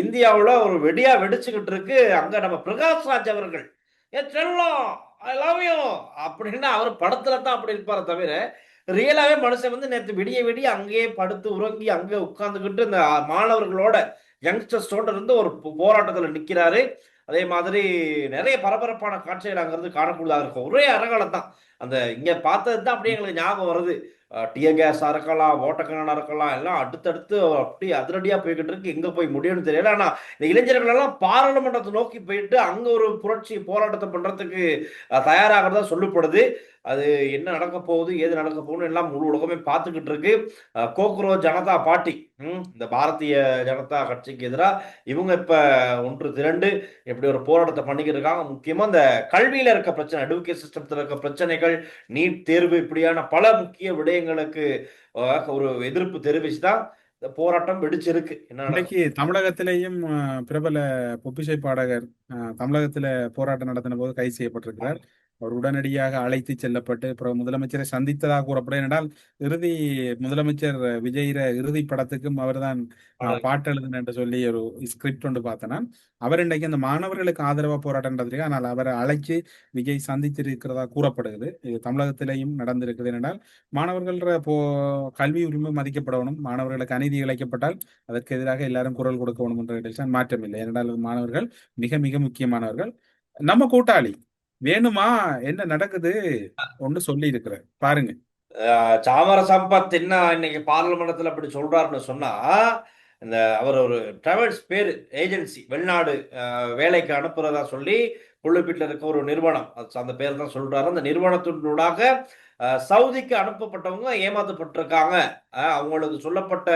இந்தியாவுல ஒரு வெடியா வெடிச்சுக்கிட்டு இருக்கு. அங்க நம்ம பிரகாஷ் ராஜ் அவர்கள் செல்லம் ஐ லவ் யூ அப்படின்னு அவர் படத்துல தான் அப்படி இருப்பாரு தவிர ரியலாவே மனுஷன் வந்து நேற்று விடிய விடிய அங்கேயே படுத்து உறங்கி அங்கே உட்கார்ந்துக்கிட்டு இந்த மாணவர்களோட யங்ஸ்டர்ஸோட இருந்து ஒரு போராட்டத்தில் நிற்கிறாரு. அதே மாதிரி நிறைய பரபரப்பான காட்சிகள் அங்கிருந்து காணக்கூடியதாக இருக்கும். ஒரே அரகாலம் தான். அந்த இங்க பார்த்தது தான் அப்படியே எங்களுக்கு ஞாபகம் வருது. டியர் கேஸா இருக்கலாம், ஓட்டக்கணனா இருக்கலாம், எல்லாம் அடுத்தடுத்து அப்படியே அதிரடியா போய்கிட்டு இருக்கு. எங்க போய் முடியும்னு தெரியல. ஆனா இந்த இளைஞர்கள் எல்லாம் பாராளுமன்றத்தை நோக்கி போயிட்டு அங்க ஒரு புரட்சி போராட்டத்தை பண்றதுக்கு தயாராகிறதா சொல்லப்படுது. அது என்ன நடக்க போகுது, ஏது நடக்க போகுதுன்னு எல்லாம் முழு உலகமே பார்த்துக்கிட்டு இருக்கு. கோக்ரோ ஜனதா பார்ட்டி, இந்த பாரதிய ஜனதா கட்சிக்கு எதிராக இவங்க இப்ப ஒன்று திரண்டு எப்படி ஒரு போராட்டத்தை பண்ணிக்கிட்டு இருக்காங்க. முக்கியமா இந்த கல்வியில இருக்க பிரச்சனை, எஜுகேஷன் சிஸ்டத்துல இருக்க பிரச்சனைகள், நீட் தேர்வு, இப்படியான பல முக்கிய விடயங்களுக்கு ஒரு எதிர்ப்பு தெரிவிச்சு தான் இந்த போராட்டம் வெடிச்சிருக்கு. என்ன இன்னைக்கு தமிழகத்திலேயும் பிரபல பொப்பிசை பாடகர் தமிழகத்துல போராட்டம் நடத்தின போது கைது செய்யப்பட்டிருக்கிறார். அவர் உடனடியாக அழைத்து செல்லப்பட்டு அப்புறம் முதலமைச்சரை சந்தித்ததாக கூறப்படும். ஏனென்றால் இறுதி முதலமைச்சர் விஜய் இறுதி படத்துக்கும் அவர்தான் பாட்டு எழுதுன என்று சொல்லி ஒரு ஸ்கிரிப்ட் ஒன்று பார்த்தேன். அவர் இன்றைக்கு அந்த மாணவர்களுக்கு ஆதரவா போராட்டம் நடந்திருக்கு. ஆனால் அவரை அழைச்சு விஜய் சந்தித்திருக்கிறதா கூறப்படுகிறது. இது தமிழகத்திலேயும் நடந்திருக்குது. ஏனென்றால் மாணவர்கள் கல்வி உரிமை மதிக்கப்படணும், மாணவர்களுக்கு அநீதி இழைக்கப்பட்டால் அதற்கு எதிராக எல்லாரும் குரல் கொடுக்க வேணும் என்ற மாற்றம் இல்லை. ஏனென்றால் மாணவர்கள் மிக மிக முக்கியமானவர்கள். நம்ம கூட்டாளி வேணுமா என்ன நடக்குது ஒன்று சொல்லி இருக்கிறார் பாருங்க. சாமர சம்பத் என்ன இன்னைக்கு பார்லிமெண்டத்தில் அப்படி சொல்றாருன்னு சொன்னா, இந்த அவர் ஒரு டிராவல்ஸ் பேர் ஏஜென்சி வெளிநாடு வேலைக்கு அனுப்புறதா சொல்லி புள்ளுப்பீட்டில் இருக்க ஒரு நிறுவனம், அந்த பேர் தான் சொல்றாரு. அந்த நிறுவனத்தினூடாக சவுதிக்கு அனுப்பப்பட்டவங்க ஏமாற்றப்பட்டிருக்காங்க. அவங்களுக்கு சொல்லப்பட்ட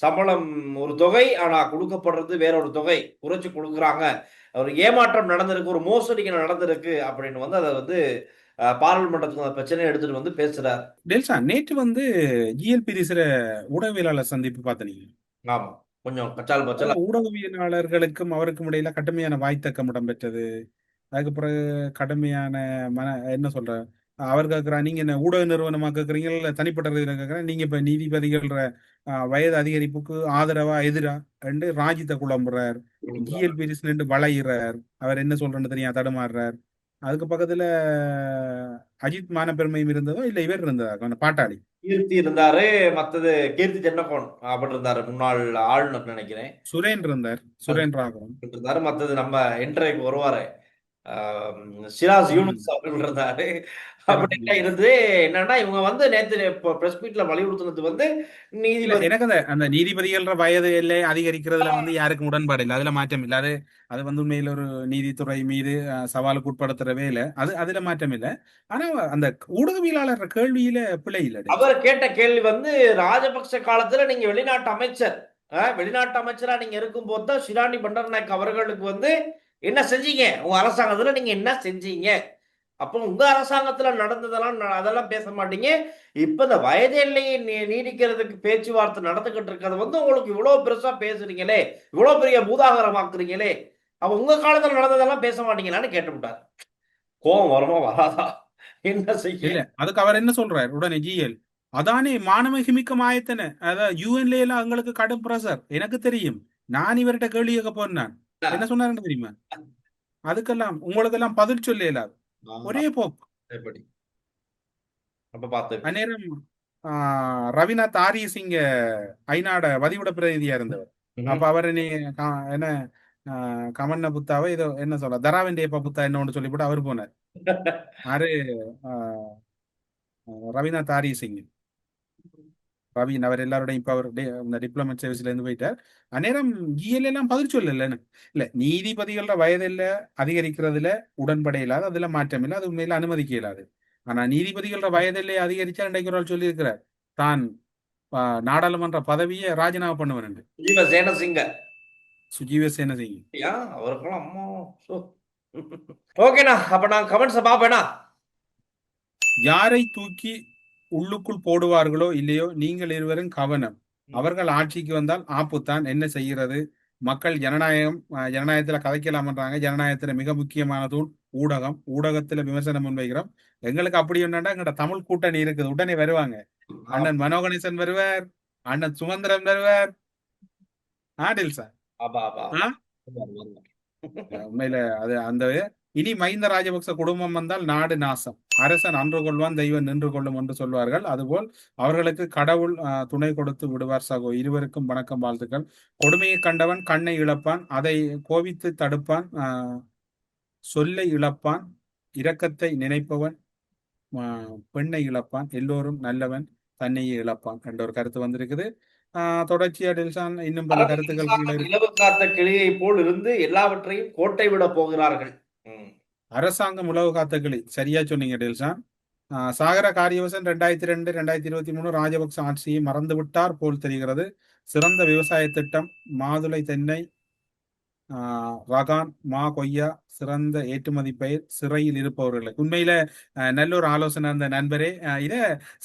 சம்பளம் ஒரு தொகை, ஆனா கொடுக்கப்படுறது வேற ஒரு தொகை குறைச்சு கொடுக்குறாங்க. ஒரு ஏமாற்றம் நடந்திருக்கு, ஒரு மோசடிக்கு நடந்திருக்கு அப்படின்னு வந்து அதை வந்து பாராளுமன்றத்துக்கு அந்த பிரச்சனையை எடுத்துட்டு வந்து பேசுறாரு. டெல்சா, நேற்று வந்து ஜிஎல்பி ஊடகவியலாளர் சந்திப்பு பார்த்தீங்க. ஆமா, கொஞ்சம் கச்சால் பச்சால். ஊடகவியலாளர்களுக்கும் அவருக்கும் இடையில கடுமையான வாய்த்தக்கம் இடம்பெற்றது. அதுக்கு பிறகு கடுமையான என்ன சொல்ற அவர் கேட்கிறா, நீங்க என்ன ஊடக நிறுவனமா கேட்கறீங்க இல்ல தனிப்பட்ட ரீதியில கேட்கறேன், நீங்க இப்ப நீதிபதிகள் வயது அதிகரிப்புக்கு ஆதரவா எதிரா என்று ராஜித்த குழம்புறார். ஜிஎல்பி நின்று வளையிறார். அவர் என்ன சொல்றேன்னு தெரியா தடுமாறுறார். அதுக்கு பக்கத்துல அஜித் மானப்பெருமையும் இருந்ததோ இல்ல இவர் இருந்ததா பாட்டாளி கீர்த்தி இருந்தாரு. மத்தது கீர்த்தி சென்னகோன் அப்படி இருந்தாரு, முன்னாள் ஆளுநர் நினைக்கிறேன். சுரேன் இருந்தார், சுரேன் ராகவன் இருந்தாரு. மத்தது நம்ம இன்றைக்கு வருவாரு சிராஸ் யூனுஸ் அவர்கள் இருந்தாரு. அப்படின்னா இருந்து என்னன்னா இவங்க வந்து நேற்று பிரஸ் மீட்ல வலியுறுத்தினது வந்து நீதிபதி, எனக்கு அந்த நீதிபதிகள வயது எல்லை அதிகரிக்கிறதுல வந்து யாருக்கும் உடன்பாடு இல்லை, அதுல மாற்றம் இல்லை. அது வந்து உண்மையில ஒரு நீதித்துறை மீது சவாலுக்கு உட்படுத்துற வேலை, அதுல மாற்றம் இல்லை. ஆனா அந்த ஊடகவியலாளர் கேள்வியில பிழை இல்லை. அவர் கேட்ட கேள்வி வந்து ராஜபக்ச காலத்துல நீங்க வெளிநாட்டு அமைச்சரா நீங்க இருக்கும் போது தான் ஷிராணி பண்டர்நாயக் அவர்களுக்கு வந்து என்ன செஞ்சீங்க, உங்க அரசாங்கத்துல நீங்க என்ன செஞ்சீங்க, அப்போ உங்க அரசாங்கத்துல நடந்ததெல்லாம் அதெல்லாம் பேச மாட்டீங்க. இப்ப இந்த வயது எல்லையை நீடிக்கிறதுக்கு பேச்சுவார்த்தை நடந்துகிட்டு இருக்கிறது வந்து உங்களுக்கு இவ்வளவு பெருசா பேசுறீங்களே, இவ்வளவு பெரிய பூதாகரமாக்குறீங்களே, அப்ப உங்க காலத்துல நடந்ததெல்லாம் பேச மாட்டீங்களான்னு கேட்டுவிட்டார். கோபம் வருமா வராதா, என்ன செய்ய? அதுக்கு அவர் என்ன சொல்றாரு உடனே ஜிஎல், அதானே மானமிக மாயத்தன, அதாவது யூஎன்ல எல்லாம் எங்களுக்கு கடும் பிரஷர், எனக்கு தெரியும், நான் இவர்கிட்ட கேள்வி கேட்க போறேன். என்ன சொன்னாருன்னு தெரியுமா? அதுக்கெல்லாம் உங்களுக்கு எல்லாம் பதில் சொல்ல இயலாது, ஒரே போக்கு. அந்நேரம் ரவிநாத் ஆரிய சிங்க ஐநாட வதிவிட பிரதிநிதியா இருந்தவர். அப்ப அவர் என்ன கமன்ன புத்தாவை இதோ என்ன சொல்ல தராவண்டியப்பா புத்தா என்ன ஒன்று சொல்லி போட்டு அவர் போனார். ஆறு ரவிநாத் ஆரிய சிங் ரவீன் அவர் எல்லாரோடையும் இப்ப அவர் இந்த டிப்ளமேட் சர்வீஸ்ல இருந்து போயிட்டார். அந்நேரம் ஜிஎல் எல்லாம் பதில் சொல்லலன்னு இல்ல, நீதிபதிகளோட வயதில் அதிகரிக்கிறதுல உடன்பட இல்லாது, அதுல மாற்றம் இல்லை, அது உண்மையில அனுமதிக்க இயலாது. ஆனா நீதிபதிகளோட வயதிலே அதிகரிச்சா இன்றைக்கு ஒரு ஆள் சொல்லி இருக்கிறார், தான் நாடாளுமன்ற பதவியை ராஜினாமா பண்ணுவேன். சுஜீவ சேனசிங்க அவருக்கெல்லாம் அம்மா. ஓகேண்ணா, அப்ப நான் கமெண்ட்ஸை பாப்பேனா? யாரை தூக்கி உள்ளுக்குள் போடுவார்களோ இல்லையோ நீங்கள் இருவரும் கவனம். அவர்கள் ஆட்சிக்கு வந்தால் ஆப்புத்தான், என்ன செய்கிறது. மக்கள் ஜனநாயகத்துல கதைக்கலாம்ன்றாங்க. ஜனநாயகத்துல மிக முக்கியமான தூண் ஊடகம். ஊடகத்துல விமர்சனம் முன்வைக்கிறோம். எங்களுக்கு அப்படி ஒண்ணுண்டா எங்கட தமிழ் கூட்டணி இருக்குது, உடனே வருவாங்க. அண்ணன் மனோகணேசன் வருவார், அண்ணன் சுமந்திரன் வருவார். ஆடில் சார். ஆமா ஆமா ஆ? உண்மையில அது அந்த இனி மஹிந்த ராஜபக்ச குடும்பம் வந்தால் நாடு நாசம். அரசன் அன்று கொள்வான், தெய்வம் நின்று கொள்ளும் என்று சொல்வார்கள். அதுபோல் அவர்களுக்கு கடவுள் துணை கொடுத்து விடுவார். சகோ இருவருக்கும் வணக்கம், வாழ்த்துக்கள். கொடுமையை கண்டவன் கண்ணை இழப்பான், அதை கோபித்து தடுப்பான், சொல்லை இழப்பான், இரக்கத்தை நினைப்பவன் பெண்ணை இழப்பான், எல்லோரும் நல்லவன் தன்னையே இழப்பான் என்ற ஒரு கருத்து வந்திருக்குது. தொடர்ச்சியா டெல்சான் இன்னும் பல கருத்துக்கள் கீழே இருக்கு. இலவு காத்த கிளியை போல் இருந்து எல்லாவற்றையும் கோட்டை விட போகிறார்கள். அரசாங்கம் உளவு காத்த கிளி, சரியா சொன்னீங்க டெல்சான். சாகர காரியவசன் 2002 2023 ராஜபக்ச ஆட்சியை மறந்து விட்டார் போல் தெரிகிறது. சிறந்த விவசாய திட்டம், மாதுளை தென்னை, ரகான், மா கொய்யா, சிறந்த ஏற்றுமதி பயிர், சிறையில் இருப்பவர்களுக்கு. உண்மையில நல்ல ஒரு ஆலோசனை அந்த நண்பரே. இத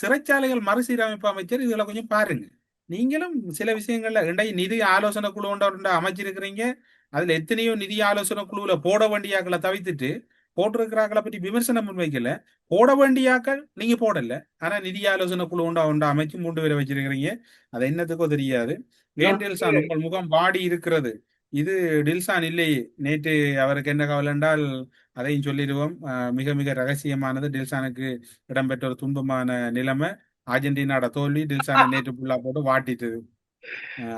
சிறைச்சாலைகள் மறுசீரமைப்பு அமைச்சர் இதுல கொஞ்சம் பாருங்க. நீங்களும் சில விஷயங்கள்ல இன்றைய நிதி ஆலோசனை குழு ஒன்று அமைச்சிருக்கிறீங்க. அதுல எத்தனையோ நிதி ஆலோசனை குழுவுல போட வேண்டியாக்களை தவிர்த்துட்டு போட்டிருக்கிறாக்களை பற்றி விமர்சனம் முன்வைக்கல. போட வேண்டியாக்கள் நீங்க போடல, ஆனா நிதி ஆலோசனை குழு ஒன்று அமைச்சு 3 பேரை வச்சிருக்கிறீங்க. அது என்னத்துக்கோ தெரியாது. ஏண்டெல்சான், உங்கள் முகம் வாடி இருக்கிறது. இது டில்சான் இல்லையே. நேற்று அவருக்கு என்ன கவலை என்றால் அதையும் சொல்லிடுவோம். மிக மிக ரகசியமானது. டில்சானுக்கு இடம்பெற்ற ஒரு துன்பமான நிலைமை. அர்ஜென்டினாவோட தோல்வி டில்சானை நேற்று ஃபுல்லா போட்டு வாட்டிட்டது.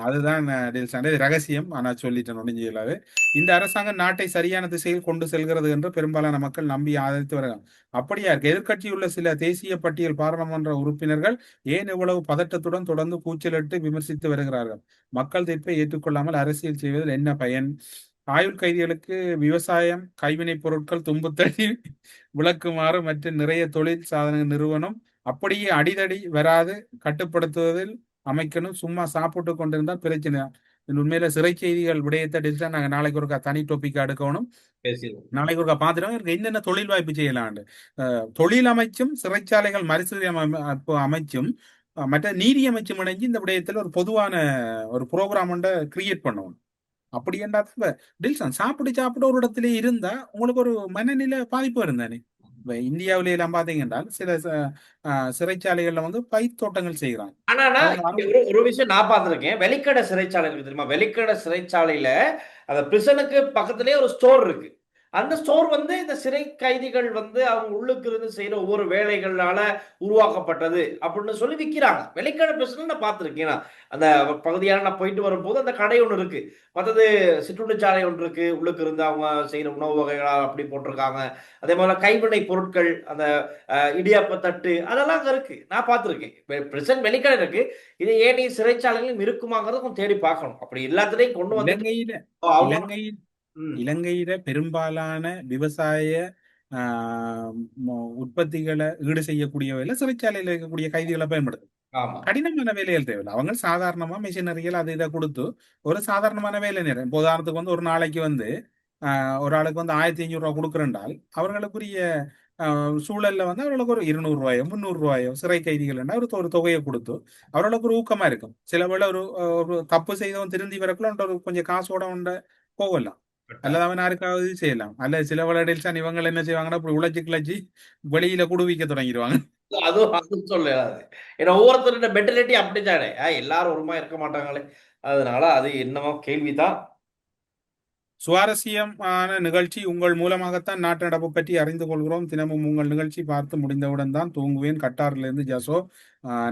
அதுதான் டில்சான். இது ரகசியம், ஆனா சொல்லிட்டேன் ஒன்றும் இல்லாது. இந்த அரசாங்கம் நாட்டை சரியான திசையில் கொண்டு செல்கிறது என்று பெரும்பாலான மக்கள் நம்பி ஆதரித்து வருகிறார். அப்படியா இருக்கு. எதிர்கட்சியுள்ள சில தேசிய பட்டியல் பாராளுமன்ற உறுப்பினர்கள் ஏன் இவ்வளவு பதட்டத்துடன் தொடர்ந்து கூச்சலிட்டு விமர்சித்து வருகிறார்கள்? மக்கள் தீர்ப்பை ஏற்றுக்கொள்ளாமல் அரசியல் செய்வதில் என்ன பயன்? ஆயுள் கைதிகளுக்கு விவசாயம், கைவினைப் பொருட்கள், தும்புத்தடி விளக்குமாறு மற்றும் நிறைய தொழில் சாதன நிறுவனம் அப்படியே அடிதடி வராது கட்டுப்படுத்துவதில் அமைக்கணும். சும்மா சாப்பிட்டு கொண்டிருந்தா பிரச்சனை. உண்மையில சிறை செய்திகள் விடயத்தை டிஜிட்டா நாங்க நாளைக்கு ஒருக்கா தனி டாபிக் எடுக்கணும். நாளைக்கு ஒருக்கா பார்த்துட்டோம் என்னென்ன தொழில் வாய்ப்பு செய்யலாண்டு. தொழில் அமைச்சும் சிறைச்சாலைகள் மறுசீரமைப்பு அமைச்சும் மற்ற நீதி அமைச்சும் இணைஞ்சு இந்த விடயத்துல ஒரு பொதுவான ஒரு ப்ரோக்ராம் கிரியேட் பண்ணுவோம். அப்படி என்றா டில்சன் சாப்பிட்டு ஒரு இடத்துல இருந்தா உங்களுக்கு ஒரு மனநிலை பாதிப்பு இருந்தானே. இந்தியாவில எல்லாம் பாத்தீங்கன்னா சில சிறைச்சாலைகள்ல பயிர் தோட்டங்கள் செய்கிறாங்க. ஆனா ஒரு விஷயம் நான் பார்த்திருக்கேன். வெலிக்கடை சிறைச்சாலை இருக்கு தெரியுமா? வெலிக்கடை சிறைச்சாலையில அந்த பிரிசனுக்கு பக்கத்திலேயே ஒரு ஸ்டோர் இருக்கு. அந்த ஸ்டோர் இந்த சிறை கைதிகள் அவங்க உள்ளுக்கு இருந்து செய்யற ஒவ்வொரு வேலைகளால உருவாக்கப்பட்டது அப்படின்னு சொல்லி விற்கிறாங்க. வெலிக்கடை பிரிசன் நான் பார்த்திருக்கேன். அந்த பகுதியான நான் போயிட்டு வரும்போது அந்த கடை ஒன்று இருக்கு. மற்றது சிற்றுண்டிச்சாலை ஒன்று இருக்கு. உள்ளுக்கு இருந்து அவங்க செய்யற உணவு வகைகளா அப்படி போட்டிருக்காங்க. அதே மாதிரி கைவினை பொருட்கள், அந்த இடியாப்ப தட்டு, அதெல்லாம் அங்க இருக்கு. நான் பார்த்திருக்கேன். பிரிசன் வெலிக்கடை இருக்கு. இது ஏனி சிறைச்சாலைகளும் இருக்குமாங்கிறத கொஞ்சம் தேடி பார்க்கணும். அப்படி எல்லாத்திலையும் கொண்டு வந்து இலங்கையில பெரும்பாலான விவசாய உற்பத்திகளை ஈடு செய்யக்கூடியவையில சிறைச்சாலையில் இருக்கக்கூடிய கைதிகளை பயன்படுது. கடினமான வேலைகள் தேவையில்லை. அவங்க சாதாரணமா மிஷினரிகள் அதை இதை கொடுத்து ஒரு சாதாரணமான வேலை நேரம். உதாரணத்துக்கு ஒரு நாளைக்கு ஒரு ஆளுக்கு 1500 ரூபாய் கொடுக்குறேன்றால் அவர்களுக்குரிய சூழல்ல அவர்களுக்கு ஒரு 200 ரூபாயோ 300 ரூபாயோ சிறை கைதிகள் ஒரு தொகையை கொடுத்து அவர்களுக்கு ஒரு ஊக்கமா இருக்கும். சில வேளை ஒரு தப்பு செய்தவன் திருந்தி வரக்குள்ள ஒரு கொஞ்சம் காசோட போகலாம், அல்லது அவன் யாருக்காவது செய்யலாம். அல்ல சில வேளையில் இவங்க என்ன செய்வாங்கன்னா இப்படி உழைச்சி கிளச்சி வெளியில குடுவிக்க தொடங்கிடுவாங்க. அதுவும் சொல்லலாது. ஏன்னா ஒவ்வொருத்தரோட மென்டாலிட்டி அப்படித்தானே. எல்லாரும் ஒருமா இருக்க மாட்டாங்களே. அதனால அது என்னமோ கேள்விதான். சுவாரஸ்யமான நிகழ்ச்சி. உங்கள் மூலமாகத்தான் நாட்டு நடப்பு பற்றி அறிந்து கொள்கிறோம். தினமும் உங்கள் நிகழ்ச்சி பார்த்து முடிந்தவுடன் தான் தூங்குவேன். கட்டாரிலிருந்து ஜசோ.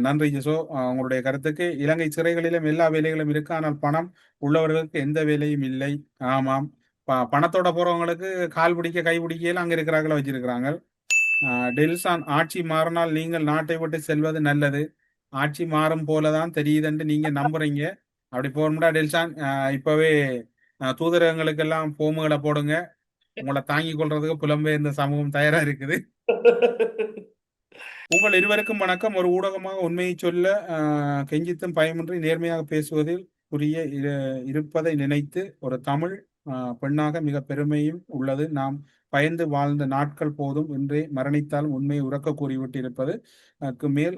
நன்றி ஜசோ உங்களுடைய கருத்துக்கு. இலங்கை சிறைகளிலும் எல்லா வேலைகளும் இருக்கு, ஆனால் பணம் உள்ளவர்களுக்கு எந்த வேலையும் இல்லை. ஆமாம், பணத்தோட போறவங்களுக்கு கால் பிடிக்க கை பிடிக்க அங்க இருக்கிறாங்கள வச்சிருக்கிறாங்க. டெல்சான், ஆட்சி மாறினால் நீங்கள் நாட்டை விட்டு செல்வது நல்லது. ஆட்சி மாறும் போலதான் தெரியுதுன்னு நீங்க நம்புறீங்க. அப்படி போகணும்டா டெல்சான், இப்பவே தூதரகங்களுக்கெல்லாம் போமுகளை போடுங்க. உங்களை தாங்கி கொள்றதுக்கு புலம்பெயர்ந்த சமூகம் தயாரா இருக்குது. உங்கள் இருவருக்கும் வணக்கம். ஒரு ஊடகமாக உண்மையை சொல்ல கெஞ்சித்தும் பயமின்றி நேர்மையாக பேசுவதில் புரிய இருப்பதை நினைத்து ஒரு தமிழ் பெண்ணாக மிக பெருமையும் உள்ளது. நாம் பயந்து வாழ்ந்த நாட்கள் போதும், இன்றே மரணித்தாலும் உண்மையை உறக்க கூறிவிட்டு இருப்பது மேல்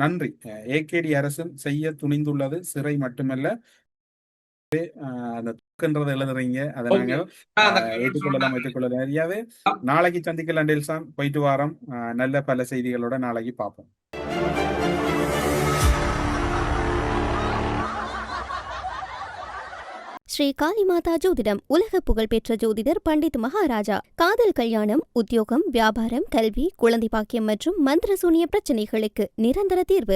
நன்றி. ஏகேடி அரசு செய்ய துணிந்துள்ளது சிறை மட்டுமல்ல. அந்த துக்கன்றதை எழுதுறீங்க, அதை நாங்கள் ஏற்றுக்கொள்ளலாம் அறியாது. நாளைக்கு சந்திக்கலாம் டெல்சான், போயிட்டு வாரம். நல்ல பல செய்திகளோட நாளைக்கு பார்ப்போம். ஸ்ரீ காளிமாதா ஜோதிடம் உலக புகழ்பெற்ற ஜோதிடர் பண்டித் மகாராஜா. காதல், கல்யாணம், உத்தியோகம், வியாபாரம், கல்வி, குழந்தை பாக்கியம் மற்றும் மந்திர சூனிய பிரச்சனைகளுக்கு நிரந்தர தீர்வு.